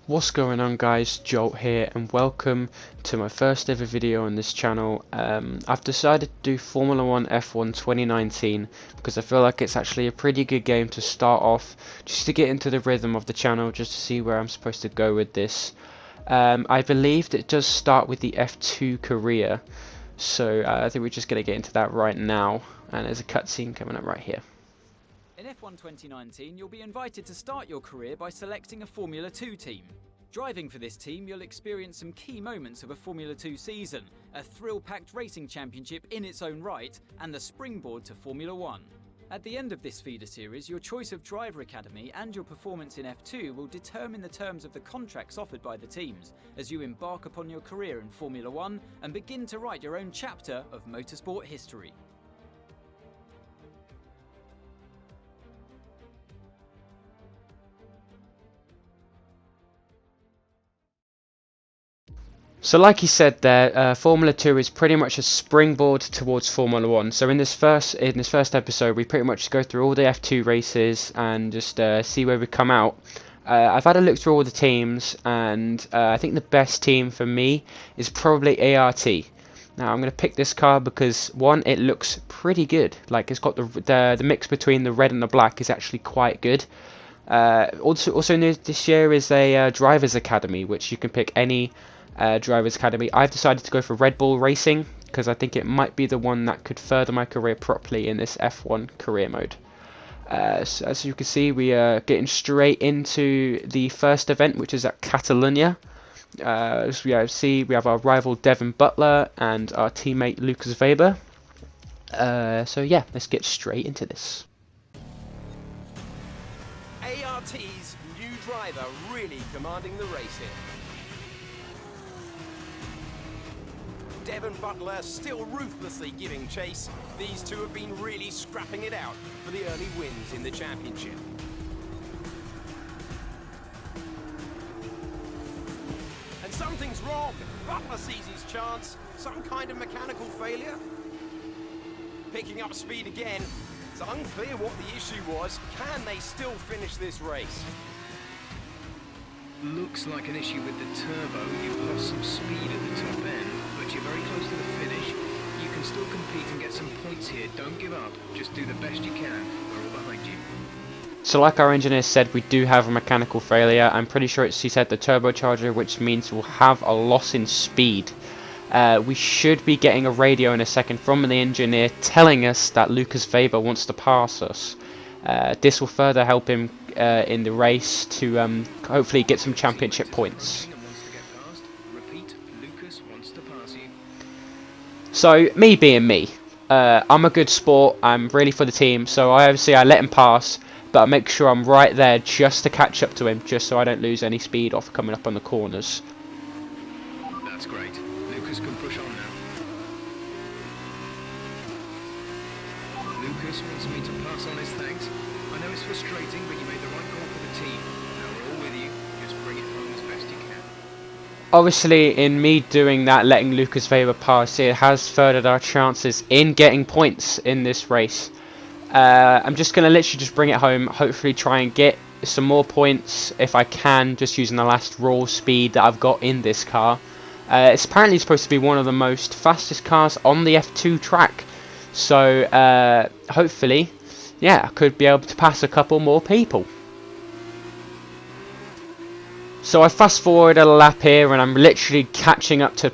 What's going on, guys? Jolt here and welcome to my first ever video on this channel. I've decided to do Formula 1 F1 2019 because I feel like it's actually a pretty good game to start off, just to get into the rhythm of the channel, just to see where I'm supposed to go with this. I believe it does start with the F2 career, so I think we're just going to get into that right now, and there's a cutscene coming up right here. In F1 2019, you'll be invited to start your career by selecting a Formula 2 team. Driving for this team, you'll experience some key moments of a Formula 2 season, a thrill-packed racing championship in its own right, and the springboard to Formula 1. At the end of this feeder series, your choice of driver academy and your performance in F2 will determine the terms of the contracts offered by the teams as you embark upon your career in Formula 1 and begin to write your own chapter of motorsport history. So like he said there, Formula 2 is pretty much a springboard towards Formula 1. So in this first episode, we pretty much go through all the F2 races and just see where we come out. I've had a look through all the teams, and I think the best team for me is probably ART. Now I'm going to pick this car because, one, it looks pretty good. Like, it's got the mix between the red and the black is actually quite good. Also new this year is a Drivers Academy, which you can pick any Drivers Academy. I've decided to go for Red Bull Racing because I think it might be the one that could further my career properly in this F1 career mode. So as you can see, we are getting straight into the first event, which is at Catalunya. As we have our rival Devin Butler and our teammate Lucas Weber. So yeah, let's get straight into this. ART's new driver really commanding the race here. Devin Butler still ruthlessly giving chase. These two have been really scrapping it out for the early wins in the championship. And something's wrong. Butler sees his chance. Some kind of mechanical failure. Picking up speed again. It's unclear what the issue was. Can they still finish this race? Looks like an issue with the turbo. You've lost some speed at the top end, but you're very close to the finish. You can still compete and get some points here. Don't give up. Just do the best you can. We're all behind you. So like our engineer said, we do have a mechanical failure. I'm pretty sure he said the turbocharger, which means we'll have a loss in speed. We should be getting a radio in a second from the engineer telling us that Lucas Weber wants to pass us. This will further help him in the race to hopefully get some championship points. So me being me, I'm a good sport. I'm really for the team, so I let him pass, but I make sure I'm right there just to catch up to him, just so I don't lose any speed off coming up on the corners. That's great. Lucas can push on now. Lucas wants me to pass on his thanks. I know it's frustrating, but you made the right call for the team. Now we're all with you. Just bring it home as best you can. Obviously, in me doing that, letting Lucas Weber pass, it has furthered our chances in getting points in this race. I'm just going to literally just bring it home, hopefully try and get some more points if I can, just using the last raw speed that I've got in this car. It's apparently supposed to be one of the most fastest cars on the F2 track, so hopefully, yeah, I could be able to pass a couple more people. So I fast forward a lap here and I'm literally catching up to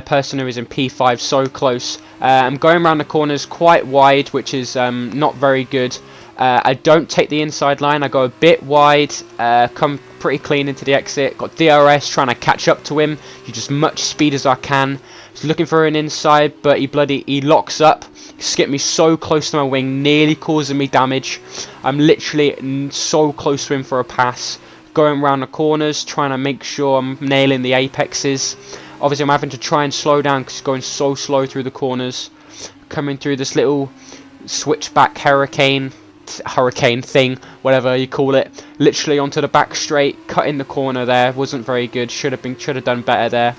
person who is in P5 so close. I'm going around the corners quite wide, which is not very good. I don't take the inside line, I go a bit wide, come pretty clean into the exit. Got DRS trying to catch up to him, use as much speed as I can. He's looking for an inside, but he locks up. Skipped me so close to my wing, nearly causing me damage. I'm literally so close to him for a pass. Going around the corners, trying to make sure I'm nailing the apexes. Obviously I'm having to try and slow down because he's going so slow through the corners. Coming through this little switchback hurricane thing, whatever you call it. Literally onto the back straight, cutting the corner there. Wasn't very good, should have done better there.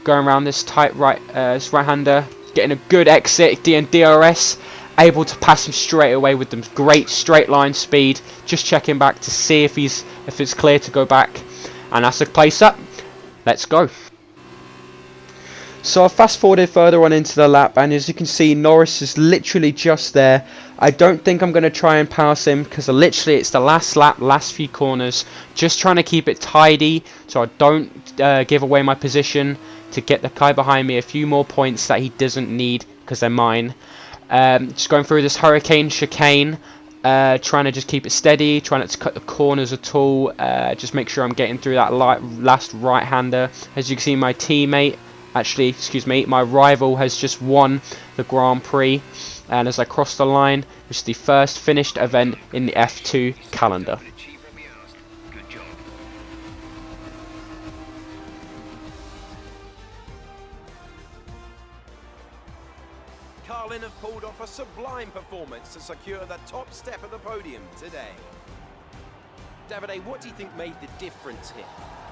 Going around this tight right-hander, getting a good exit, DRS. able to pass him straight away with them great straight line speed. Just checking back to see if it's clear to go back. And that's the place up. Let's go. So I fast forwarded further on into the lap, and as you can see, Norris is literally just there. I don't think I'm going to try and pass him because literally it's the last lap, last few corners. Just trying to keep it tidy so I don't give away my position to get the guy behind me a few more points that he doesn't need because they're mine. Just going through this hurricane chicane. Trying to just keep it steady, trying not to cut the corners at all. Just make sure I'm getting through that last right-hander. As you can see, my teammate, actually, excuse me, my rival has just won the Grand Prix. And as I cross the line, it's the first finished event in the F2 calendar. Good job. Carlin have pulled off a sublime performance to secure the top step of the podium today. Davide, what do you think made the difference here?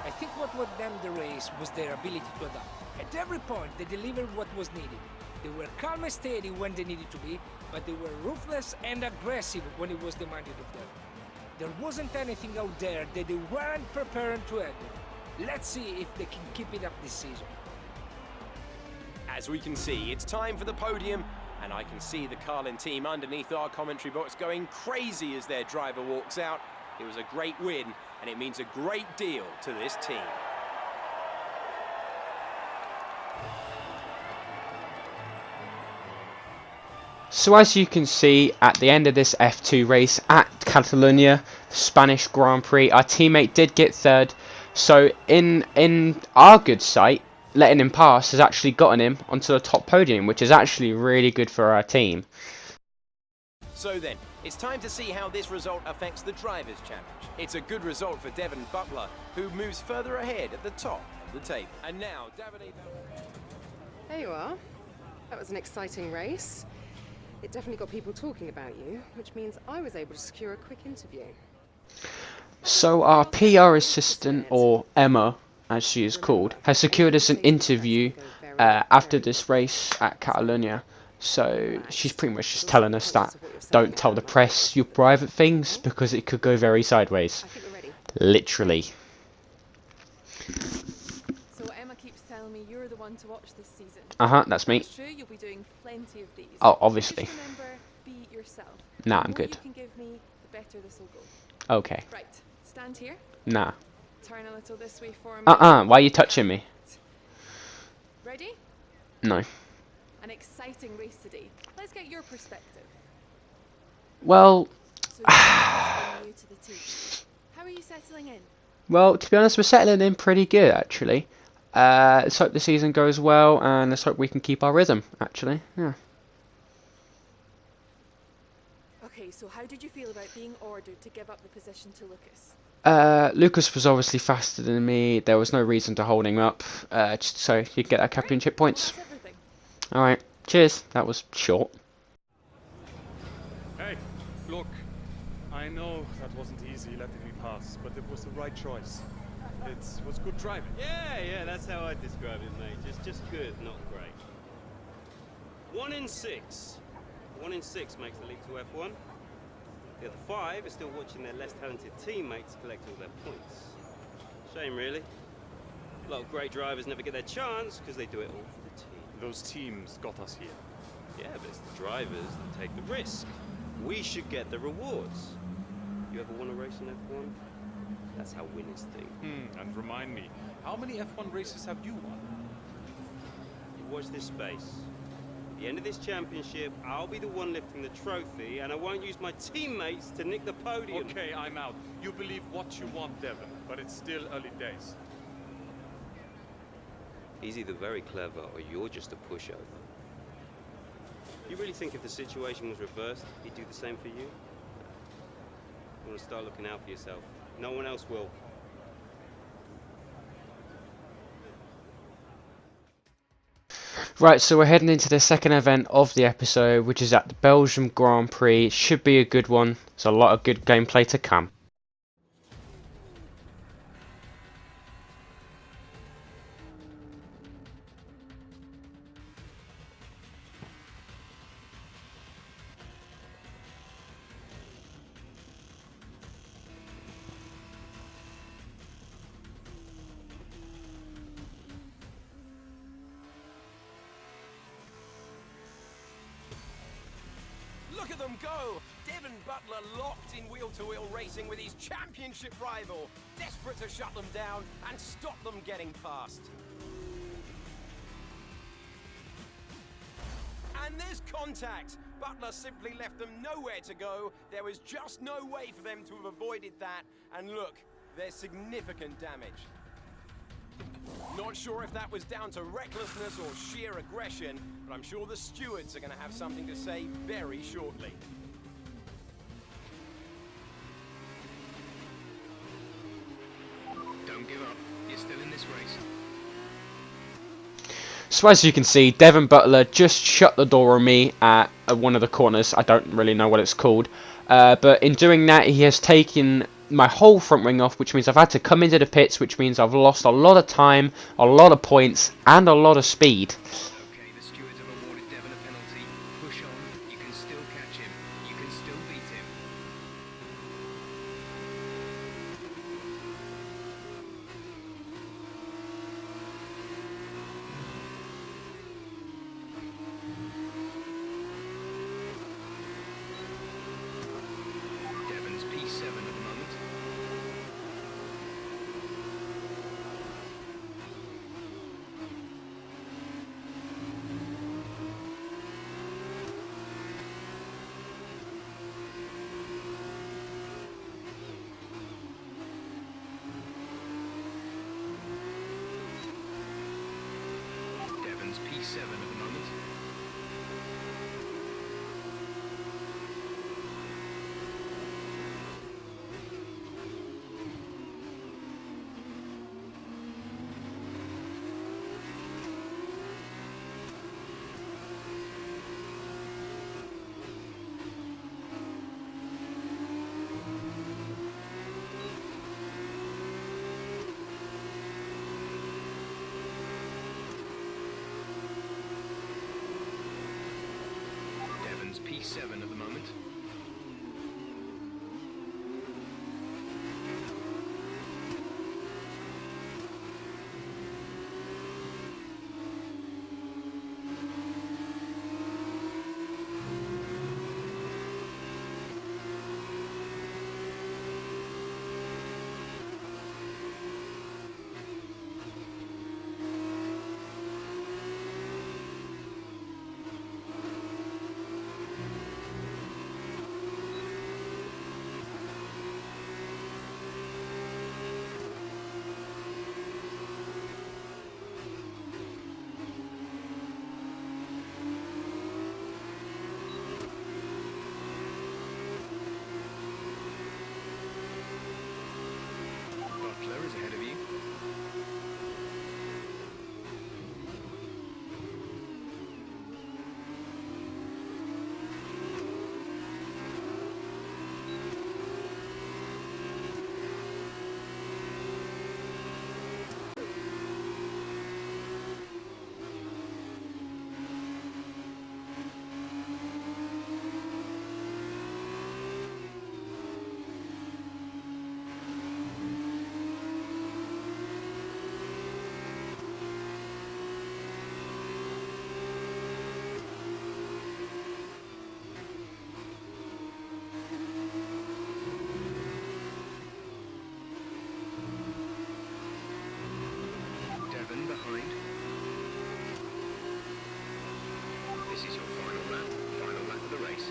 I think what won them the race was their ability to adapt. At every point, they delivered what was needed. They were calm and steady when they needed to be, but they were ruthless and aggressive when it was demanded of them. There wasn't anything out there that they weren't prepared to handle. Let's see if they can keep it up this season. As we can see, it's time for the podium, and I can see the Carlin team underneath our commentary box going crazy as their driver walks out. It was a great win, and it means a great deal to this team. So as you can see, at the end of this F2 race at Catalonia, Spanish Grand Prix, our teammate did get third. So in our good sight, letting him pass has actually gotten him onto the top podium, which is actually really good for our team. So then, it's time to see how this result affects the Drivers' Challenge. It's a good result for Devon Butler, who moves further ahead at the top of the table. And now, Davide... There you are. That was an exciting race. It definitely got people talking about you, which means I was able to secure a quick interview. So our PR assistant, or Emma, as she is called, has secured us an interview after this race at Catalonia. So she's pretty much just telling us that don't tell the press your private things because it could go very sideways. I think we're ready. Literally. So Emma keeps telling me you're the one to watch this season. That's me. It's true, you'll be doing plenty of these. Oh, obviously. Just remember, be yourself. Nah, The I'm more good. you can give me, the better this will go. Okay. Right, stand here. Nah. Turn a little this way for me. Why are you touching me? Ready? No. An exciting race today. Let's get your perspective. Well, So you're new to the team. How are you settling in? well, to be honest, we're settling in pretty good, actually. Let's hope the season goes well, and let's hope we can keep our rhythm, actually. Yeah. Okay, so how did you feel about being ordered to give up the position to Lucas? Lucas was obviously faster than me. There was no reason to hold him up, just so he could get our championship points. That's everything. Alright, cheers. That was short. Hey, look, I know that wasn't easy letting me pass, but it was the right choice. It was good driving. Yeah, that's how I describe it, mate. Just good, not great. 1 in 6. 1 in 6 makes the leap to F1. The other 5 are still watching their less talented teammates collect all their points. Shame, really. A lot of great drivers never get their chance because they do it all for the team. Those teams got us here. Yeah, but it's the drivers that take the risk. We should get the rewards. You ever won a race in F1? That's how winners think. And remind me, how many F1 races have you won? You watch this space. At the end of this championship, I'll be the one lifting the trophy, and I won't use my teammates to nick the podium. Okay, I'm out. You believe what you want, Devon, but it's still early days. He's either very clever or you're just a pushover. You really think if the situation was reversed, he'd do the same for you? You want to start looking out for yourself. No one else will. Right, so we're heading into the second event of the episode, which is at the Belgium Grand Prix. Should be a good one. There's a lot of good gameplay to come. Look at them go! Devon Butler locked in wheel-to-wheel racing with his championship rival, desperate to shut them down and stop them getting past. And there's contact. Butler simply left them nowhere to go. There was just no way for them to have avoided that. And look, there's significant damage. Not sure if that was down to recklessness or sheer aggression, but I'm sure the stewards are going to have something to say very shortly. Don't give up. You're still in this race. So as you can see, Devon Butler just shut the door on me at one of the corners. I don't really know what it's called. But in doing that, he has taken my whole front wing off, which means I've had to come into the pits, which means I've lost a lot of time, a lot of points, and a lot of speed. Okay, the stewards have awarded Devon a penalty. Push on. You can still catch him. You can still beat him. Devon's P7 at the moment. Devon's P7 at the moment. Devon's P7 at the moment. Butler is ahead of you. Devon behind. This is your final lap of the race.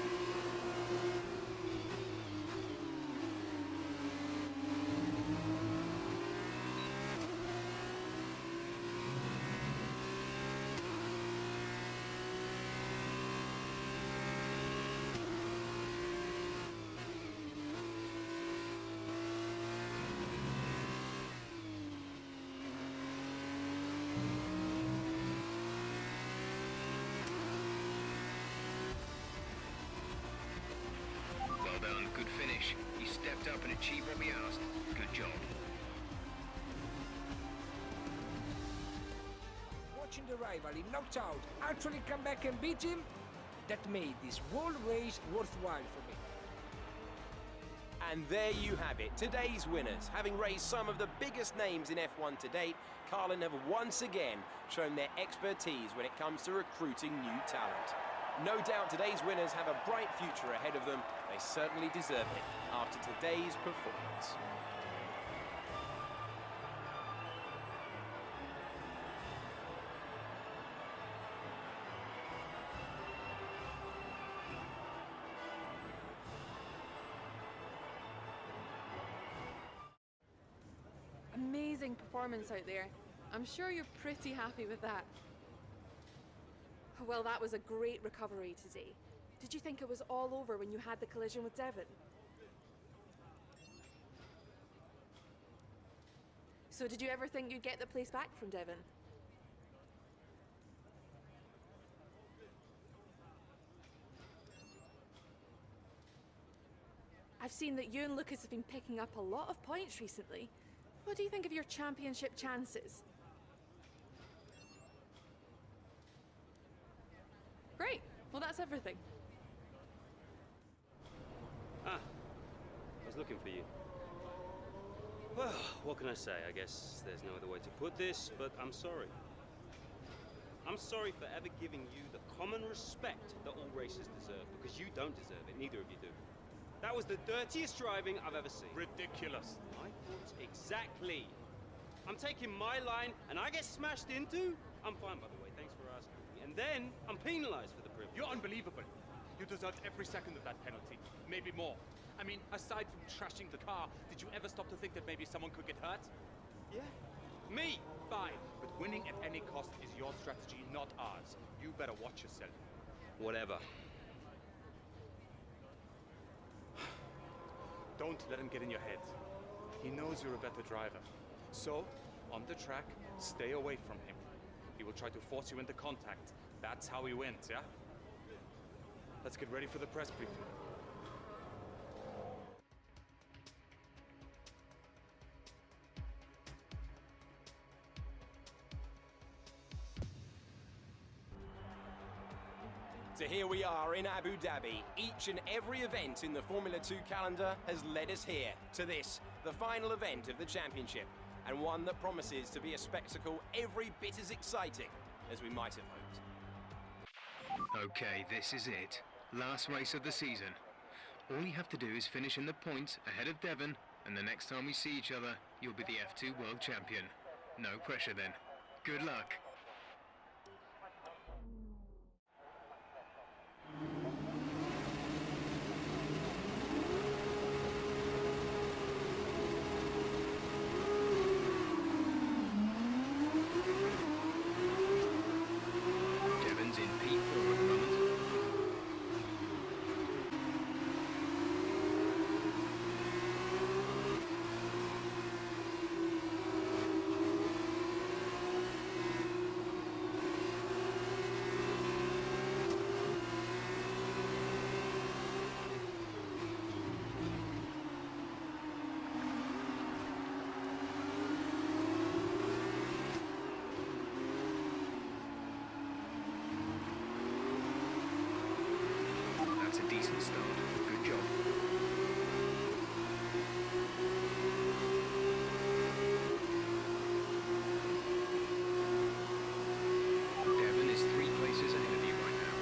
Well done, good finish. You stepped up and achieved what we asked. Good job. Watching the rival he knocked out actually come back and beat him, that made this whole race worthwhile for me. And there you have it, today's winners. Having raised some of the biggest names in F1 to date, Carlin have once again shown their expertise when it comes to recruiting new talent. No doubt today's winners have a bright future ahead of them. They certainly deserve it after today's performance. Amazing performance out there. I'm sure you're pretty happy with that. Well, that was a great recovery today. Did you think it was all over when you had the collision with Devon? So did you ever think you'd get the place back from Devon? I've seen that you and Lucas have been picking up a lot of points recently. What do you think of your championship chances? Great. Well, that's everything. Ah, I was looking for you. Well, what can I say? I guess there's no other way to put this, but I'm sorry. I'm sorry for ever giving you the common respect that all racers deserve, because you don't deserve it, neither of you do. That was the dirtiest driving I've ever seen. Ridiculous. My thoughts exactly. I'm taking my line and I get smashed into? I'm fine, by the way, thanks for asking me. And then I'm penalized for the privilege. You're unbelievable. You deserved every second of that penalty, maybe more. I mean, aside from trashing the car, did you ever stop to think that maybe someone could get hurt? Yeah. Me! Fine, but winning at any cost is your strategy, not ours. You better watch yourself. Whatever. Don't let him get in your head. He knows you're a better driver. So, on the track, stay away from him. He will try to force you into contact. That's how he wins, yeah? Let's get ready for the press briefing. So here we are in Abu Dhabi. Each and every event in the Formula 2 calendar has led us here, to this, the final event of the championship, and one that promises to be a spectacle every bit as exciting as we might have hoped. Okay, this is it. Last race of the season. All you have to do is finish in the points ahead of Devon, and the next time we see each other, you'll be the F2 World Champion. No pressure then. Good luck. Devon's in P4 at the moment. That's a decent start. Good job. Devon is 3 places ahead of you right now.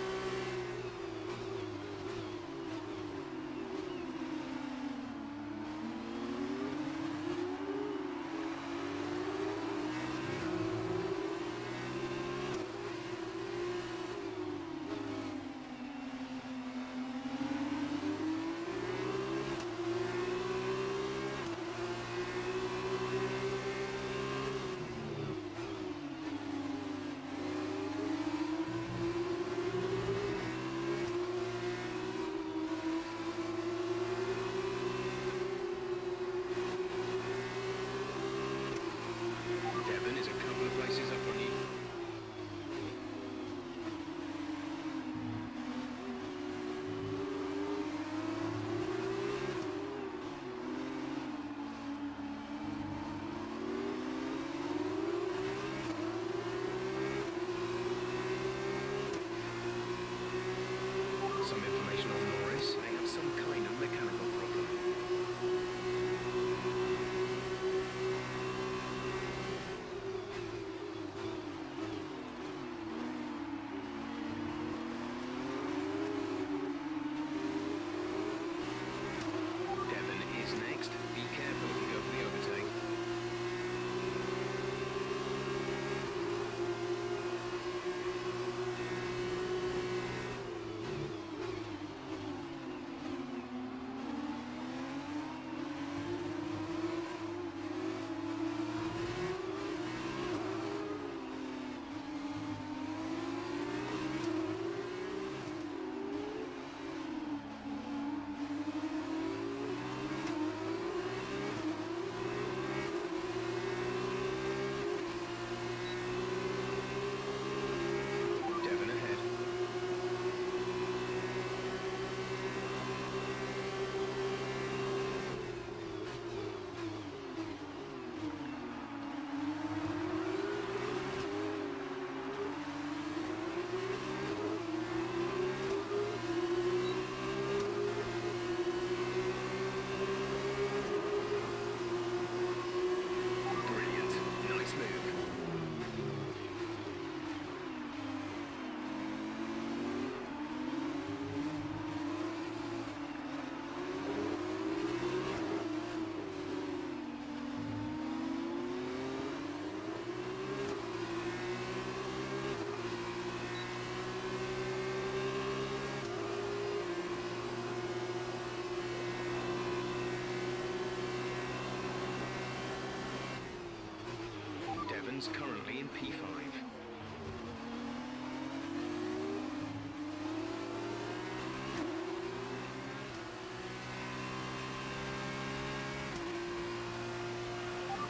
Devon's currently in P5.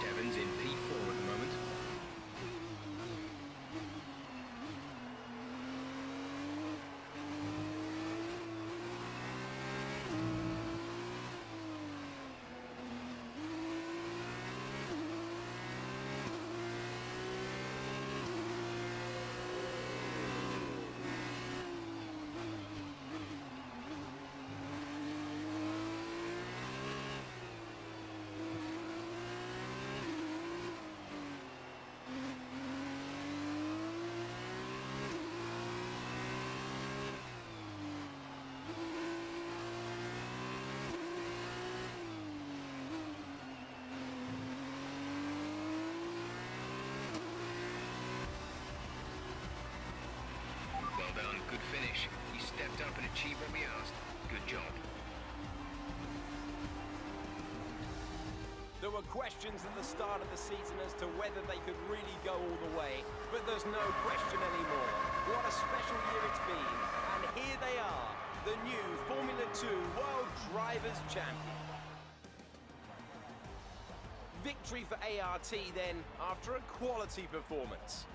Devon's in P4 at the moment. Well done, good finish. You stepped up and achieved what we asked. Good job. There were questions at the start of the season as to whether they could really go all the way, but there's no question anymore. What a special year it's been, and here they are, the new Formula 2 World Drivers' Champion. Victory for ART then, after a quality performance.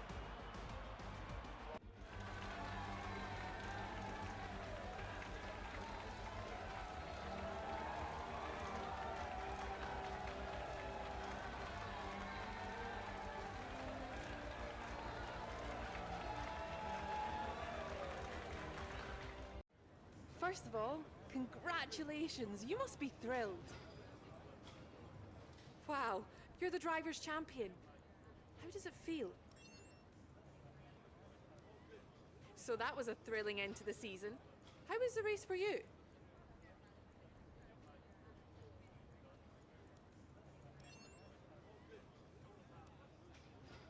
First of all, congratulations. You must be thrilled. Wow, you're the driver's champion. How does it feel? So that was a thrilling end to the season. How was the race for you?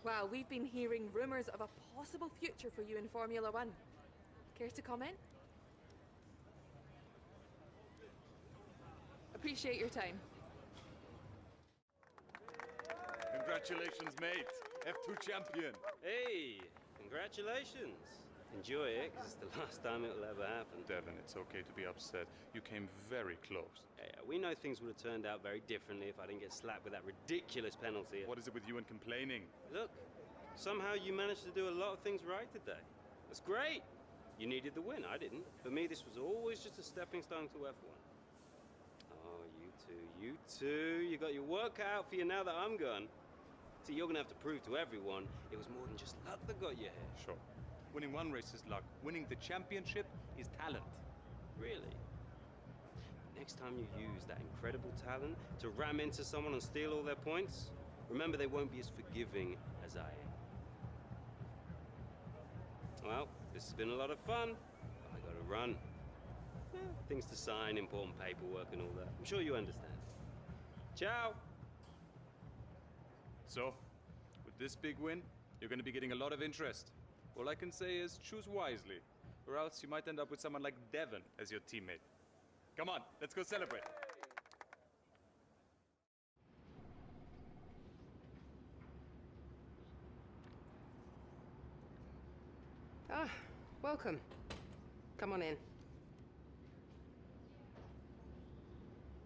Wow, we've been hearing rumours of a possible future for you in Formula One. Care to comment? Appreciate your time. Congratulations, mate. F2 champion. Hey, congratulations. Enjoy it, because it's the last time it will ever happen. Devon, it's okay to be upset. You came very close. Yeah, we know things would have turned out very differently if I didn't get slapped with that ridiculous penalty. What is it with you and complaining? Look, somehow you managed to do a lot of things right today. That's great. You needed the win, I didn't. For me, this was always just a stepping stone to F1. Oh, you two. You got your work cut out for you now that I'm gone. See, you're gonna have to prove to everyone it was more than just luck that got you here. Sure. Winning one race is luck. Winning the championship is talent. Really? Next time you use that incredible talent to ram into someone and steal all their points, remember they won't be as forgiving as I am. Well, this has been a lot of fun. I gotta run. Things to sign, important paperwork and all that. I'm sure you understand. Ciao! So, with this big win, you're going to be getting a lot of interest. All I can say is choose wisely, or else you might end up with someone like Devon as your teammate. Come on, let's go celebrate. Ah, welcome. Come on in.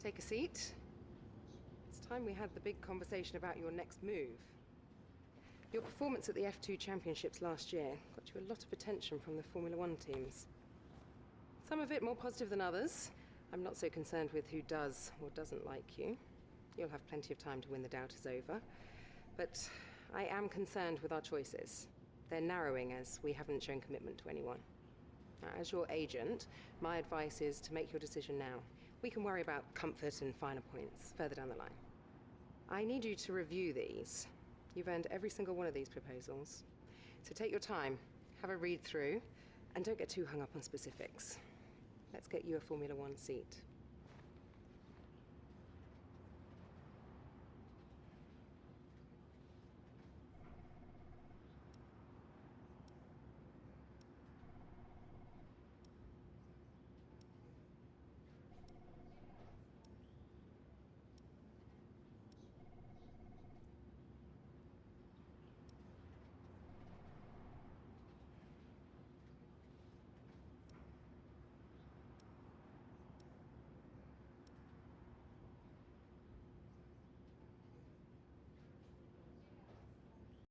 Take a seat. It's time we had the big conversation about your next move. Your performance at the F2 Championships last year got you a lot of attention from the Formula One teams. Some of it more positive than others. I'm not so concerned with who does or doesn't like you. You'll have plenty of time to win the doubt is over. But I am concerned with our choices. They're narrowing as we haven't shown commitment to anyone. Now, as your agent, my advice is to make your decision now. We can worry about comfort and finer points further down the line. I need you to review these. You've earned every single one of these proposals. So take your time, have a read through, and don't get too hung up on specifics. Let's get you a Formula One seat.